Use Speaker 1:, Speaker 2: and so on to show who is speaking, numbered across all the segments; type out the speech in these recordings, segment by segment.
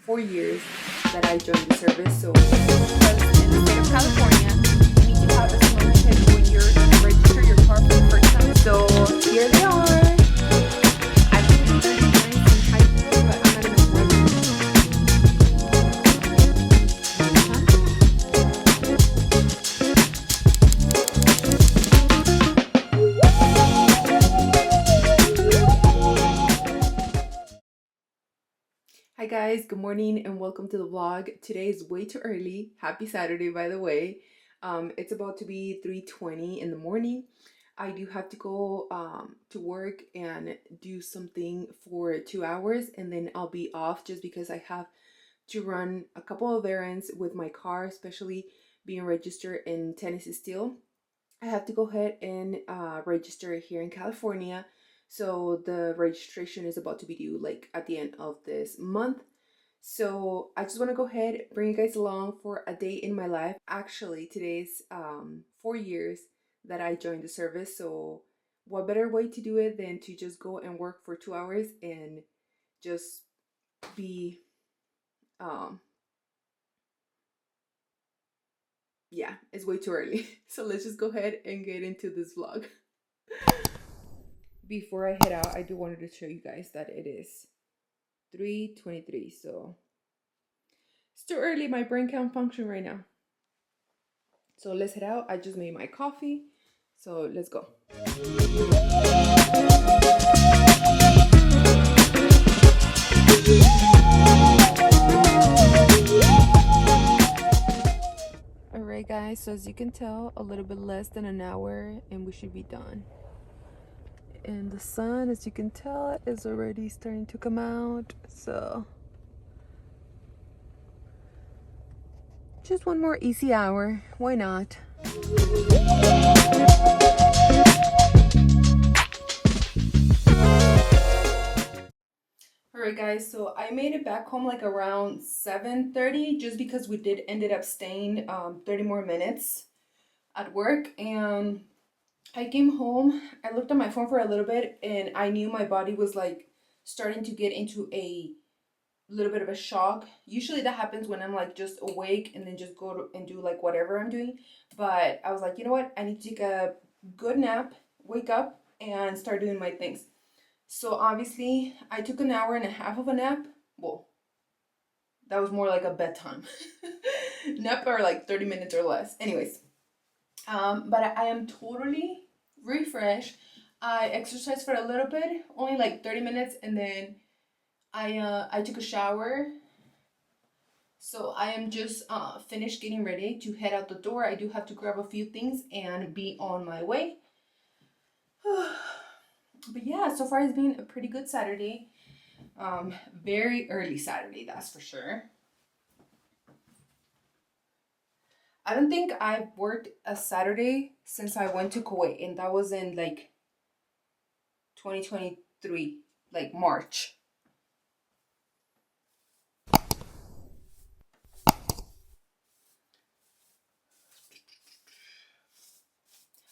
Speaker 1: 4 years that I joined the service. So because in the state of California, you need to have a smoke check when you're going to register your car for the first time. So here they are. I think they're nice and tight, but I'm not going to work. Hi guys, good morning and welcome to the vlog. Today is way too early. Happy Saturday, by the way. It's about to be 3:20 in the morning. I do have to go to work and do something for 2 hours, and then I'll be off just because I have to run a couple of errands with my car, especially being registered in Tennessee still. I have to go ahead and register here in California. So the registration is about to be due like at the end of this month. So I just want to go ahead, bring you guys along for a day in my life. Actually, today's 4 years that I joined the service. So what better way to do it than to just go and work for 2 hours and just be, yeah, it's way too early. So let's just go ahead and get into this vlog. Before I head out, I do wanted to show you guys that it is 3:23, so it's too early. My brain can't function right now. So let's head out. I just made my coffee, so let's go. Alright guys, so as you can tell, a little bit less than an hour and we should be done. And the sun, as you can tell, is already starting to come out, so just one more easy hour, why not? Alright guys, so I made it back home like around 7:30 just because we ended up staying 30 more minutes at work. And I came home, I looked at my phone for a little bit, and I knew my body was like starting to get into a little bit of a shock. Usually that happens when I'm like just awake and then just go and do like whatever I'm doing. But I was like, you know what? I need to take a good nap, wake up, and start doing my things. So obviously I took an hour and a half of a nap. Well, that was more like a bedtime nap, or like 30 minutes or less. Anyways. But I am totally refreshed. I exercised for a little bit, only like 30 minutes, and then I took a shower. So I am just finished getting ready to head out the door. I do have to grab a few things and be on my way. But yeah, so far it's been a pretty good Saturday. Very early Saturday, that's for sure. I don't think I've worked a Saturday since I went to Kuwait, and that was in like 2023, like March.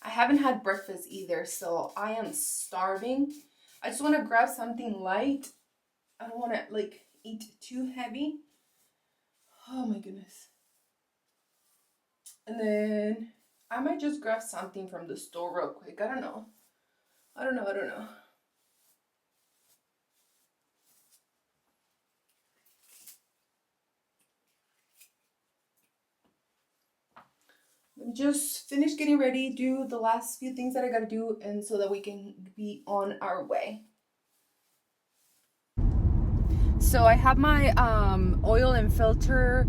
Speaker 1: I haven't had breakfast either, so I am starving. I just want to grab something light. I don't want to like eat too heavy. Oh my goodness. And then I might just grab something from the store real quick. I don't know. Let me just finish getting ready, do the last few things that I gotta do, and so that we can be on our way. So I have my oil and filter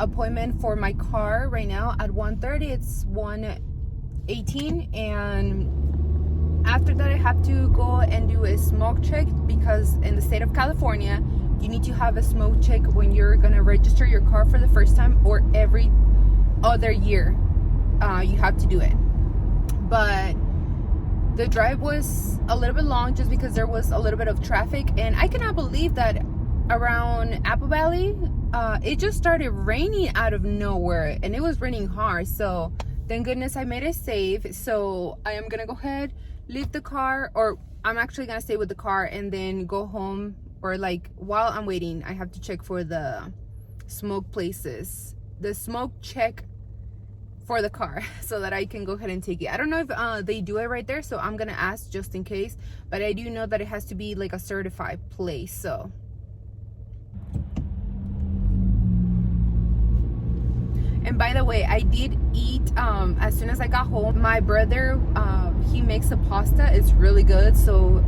Speaker 1: appointment for my car right now at 1:30. It's 1:18, and after that I have to go and do a smoke check, because in the state of California you need to have a smoke check when you're gonna register your car for the first time, or every other year you have to do it. But the drive was a little bit long just because there was a little bit of traffic, and I cannot believe that around Apple Valley it just started raining out of nowhere, and it was raining hard. So thank goodness I made it safe. So I am gonna go ahead, leave the car, or I'm actually gonna stay with the car and then go home or like while I'm waiting, I have to check for the smoke places, the smoke check for the car, so that I can go ahead and take it. I don't know if they do it right there, so I'm gonna ask just in case, but I do know that it has to be like a certified place. So and by the way, I did eat as soon as I got home. My brother, he makes a pasta. It's really good. So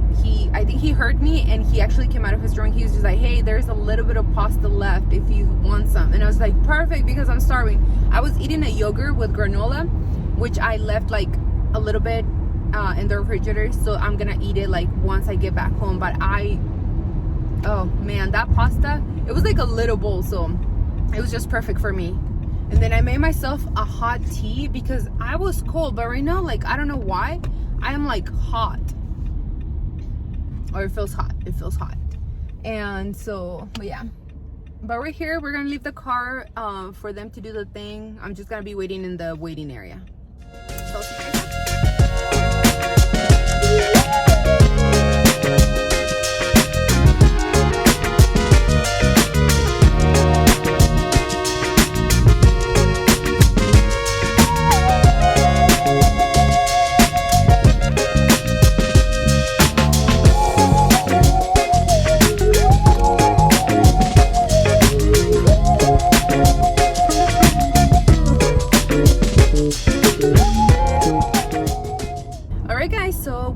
Speaker 1: I think he heard me, and he actually came out of his drawing. He was just like, hey, there's a little bit of pasta left if you want some. And I was like, perfect, because I'm starving. I was eating a yogurt with granola, which I left like a little bit in the refrigerator. So I'm gonna eat it like once I get back home. But oh man, that pasta, it was like a little bowl. So it was just perfect for me. And then I made myself a hot tea because I was cold, but right now, like, I don't know why, I am like hot. Or it feels hot. It feels hot. And so, but yeah. But we're here. We're gonna leave the car for them to do the thing. I'm just gonna be waiting in the waiting area. So I'll see you guys.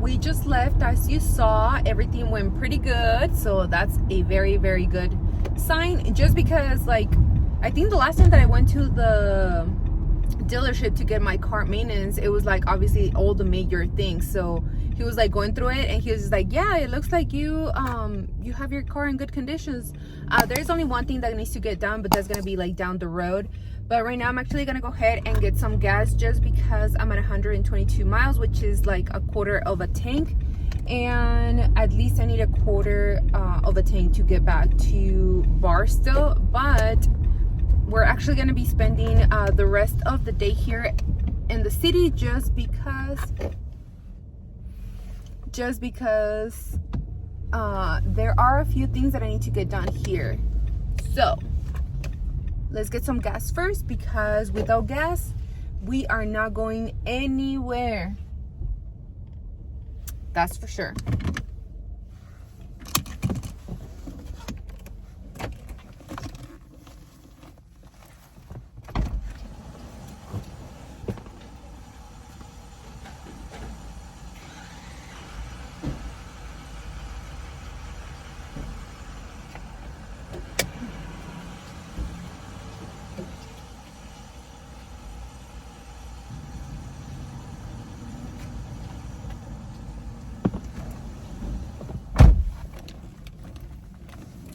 Speaker 1: We just left. As you saw, everything went pretty good, so that's a very, very good sign. Just because, like, I think the last time that I went to the dealership to get my car maintenance, it was like obviously all the major things. So he was like going through it, and he was just like, yeah, it looks like you have your car in good conditions. There's only one thing that needs to get done, but that's gonna be like down the road. But right now I'm actually gonna go ahead and get some gas, just because I'm at 122 miles, which is like a quarter of a tank, and at least I need a quarter of a tank to get back to Barstow. But we're actually gonna be spending the rest of the day here in the city, just because there are a few things that I need to get done here. So let's get some gas first, because without gas, we are not going anywhere. That's for sure.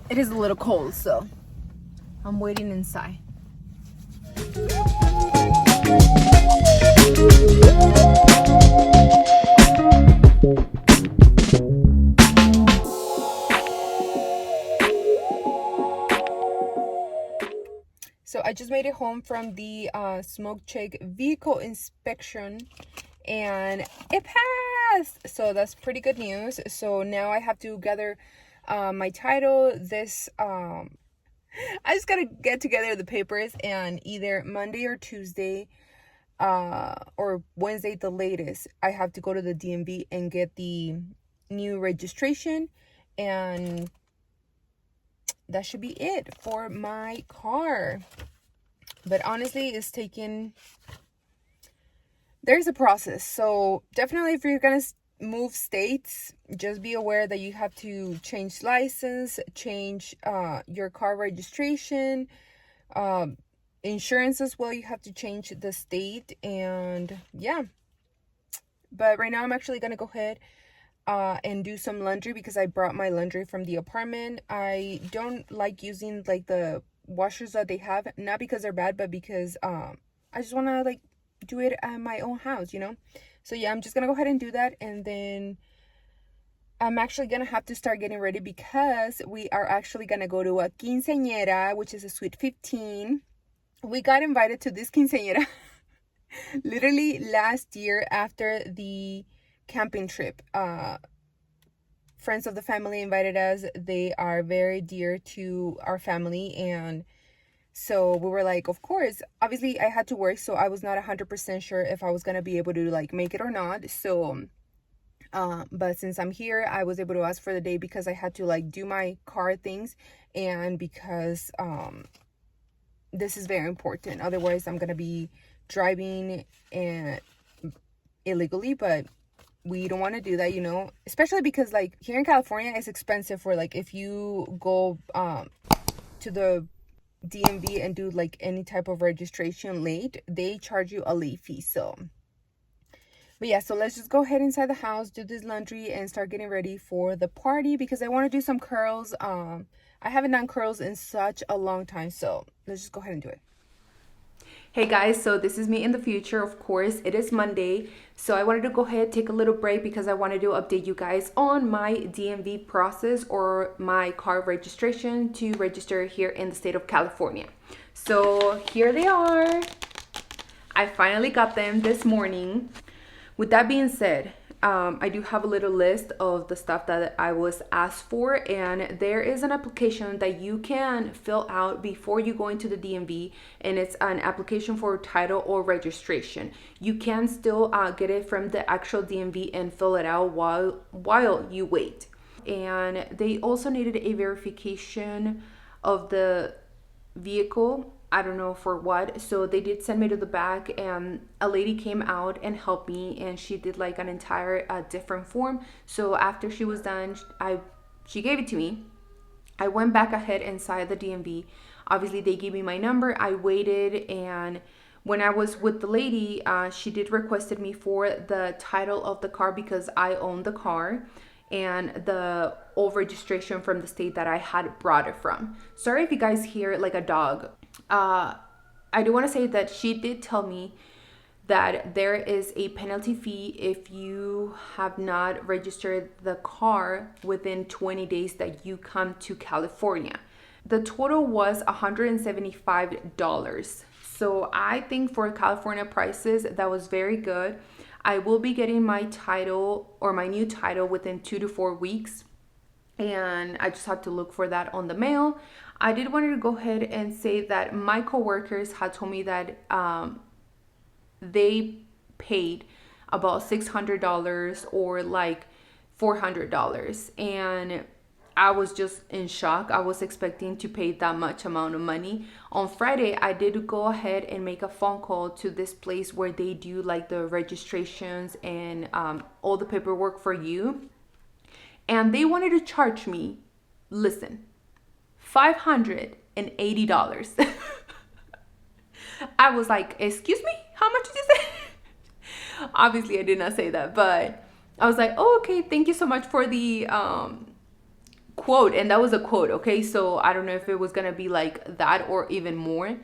Speaker 1: It is a little cold, so I'm waiting inside. So I just made it home from the smoke check vehicle inspection, and it passed. So that's pretty good news. So now I have to gather my title. I just gotta get together the papers, and either Monday or Tuesday or Wednesday the latest, I have to go to the DMV and get the new registration, and that should be it for my car. But honestly, it's taking, there's a process. So definitely, if you're gonna move states, just be aware that you have to change license, change your car registration, insurance as well. You have to change the state, and yeah. But right now I'm actually gonna go ahead and do some laundry, because I brought my laundry from the apartment. I don't like using like the washers that they have, not because they're bad, but because I just want to like do it at my own house, you know. So yeah, I'm just gonna go ahead and do that, and then I'm actually gonna have to start getting ready, because we are actually gonna go to a quinceañera, which is a sweet 15. We got invited to this quinceañera literally last year after the camping trip friends of the family invited us. They are very dear to our family, and so we were like, of course. Obviously I had to work, so I was not 100% sure if I was gonna be able to like make it or not. So but since I'm here, I was able to ask for the day because I had to like do my car things, and because this is very important. Otherwise I'm gonna be driving and illegally, but we don't want to do that, you know, especially because like here in California it's expensive for like if you go to the DMV and do like any type of registration late, they charge you a late fee. So but yeah, so let's just go ahead inside the house, do this laundry, and start getting ready for the party because I want to do some curls. I haven't done curls in such a long time, so let's just go ahead and do it. Hey guys, so this is me in the future. Of course, it is Monday, so I wanted to go ahead, take a little break because I wanted to update you guys on my DMV process, or my car registration to register here in the state of California. So here they are. I finally got them this morning. With that being said, I do have a little list of the stuff that I was asked for, and there is an application that you can fill out before you go into the DMV, and it's an application for title or registration. You can still get it from the actual DMV and fill it out while you wait. And they also needed a verification of the vehicle. I don't know for what. So they did send me to the back, and a lady came out and helped me, and she did like an entire different form. So after she was done, she gave it to me. I went back ahead inside the DMV. Obviously they gave me my number. I waited, and when I was with the lady, she did requested me for the title of the car because I own the car, and the old registration from the state that I had brought it from. Sorry if you guys hear like a dog. I do want to say that she did tell me that there is a penalty fee if you have not registered the car within 20 days that you come to California. The total was $175. So I think for California prices, that was very good. I will be getting my title, or my new title, within 2 to 4 weeks. And I just have to look for that on the mail. I did want to go ahead and say that my coworkers had told me that they paid about $600 or like $400, and I was just in shock. I was expecting to pay that much amount of money. On Friday, I did go ahead and make a phone call to this place where they do like the registrations and all the paperwork for you. And they wanted to charge me, listen, $580. I was like, excuse me? How much did you say? Obviously, I did not say that, but I was like, oh, okay, thank you so much for the quote. And that was a quote, okay? So I don't know if it was going to be like that or even more.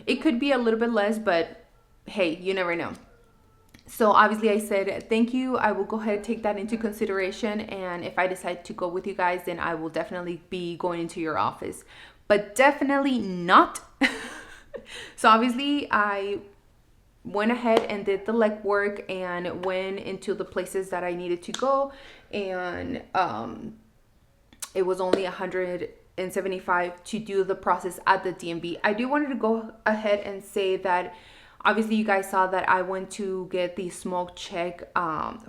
Speaker 1: It could be a little bit less, but hey, you never know. So obviously I said, thank you. I will go ahead and take that into consideration. And if I decide to go with you guys, then I will definitely be going into your office, but definitely not. So obviously I went ahead and did the legwork and went into the places that I needed to go. And it was only $175 to do the process at the DMV. I do wanted to go ahead and say that obviously you guys saw that I went to get the smoke check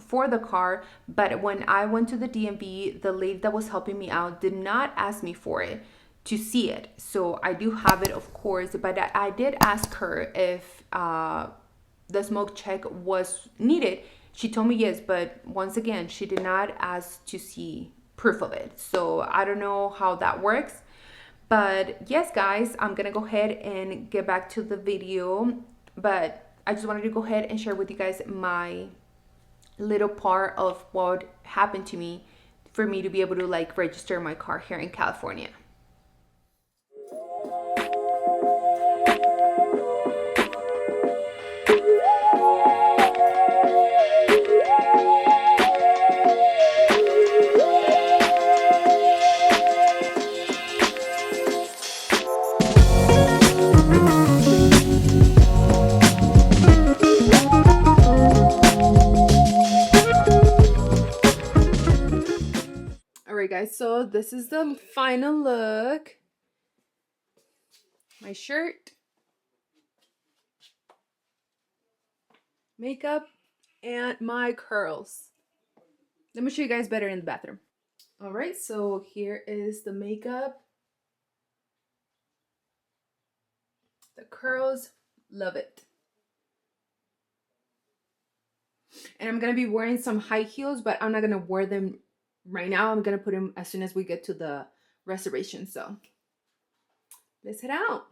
Speaker 1: for the car, but when I went to the DMV, the lady that was helping me out did not ask me for it to see it. So I do have it, of course, but I did ask her if the smoke check was needed. She told me yes, but once again, she did not ask to see proof of it. So I don't know how that works. But yes, guys, I'm gonna go ahead and get back to the video. But I just wanted to go ahead and share with you guys my little part of what happened to me for me to be able to like register my car here in California. guys, so this is the final look. My shirt, makeup, and my curls. Let me show you guys better in the bathroom. All right, so here is the makeup. The curls, love it. And I'm gonna be wearing some high heels, but I'm not gonna wear them right now. I'm gonna put them as soon as we get to the reservation. So let's head out.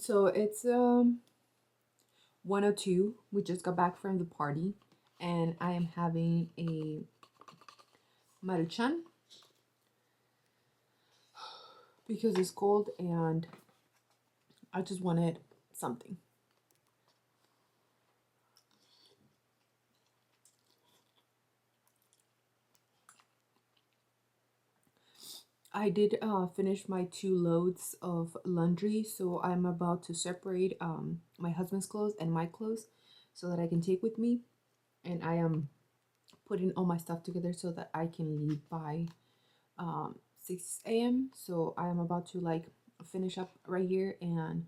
Speaker 1: So it's 1:02. We just got back from the party, and I am having a maruchan because it's cold and I just wanted something. I did finish my 2 loads of laundry, so I'm about to separate my husband's clothes and my clothes so that I can take with me. And I am putting all my stuff together so that I can leave by 6 a.m. So I am about to like finish up right here and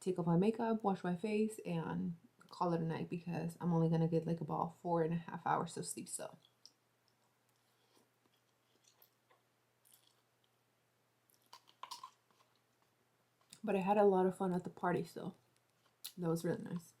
Speaker 1: take off my makeup, wash my face, and call it a night because I'm only gonna get like about 4.5 hours of sleep. So but I had a lot of fun at the party, so that was really nice.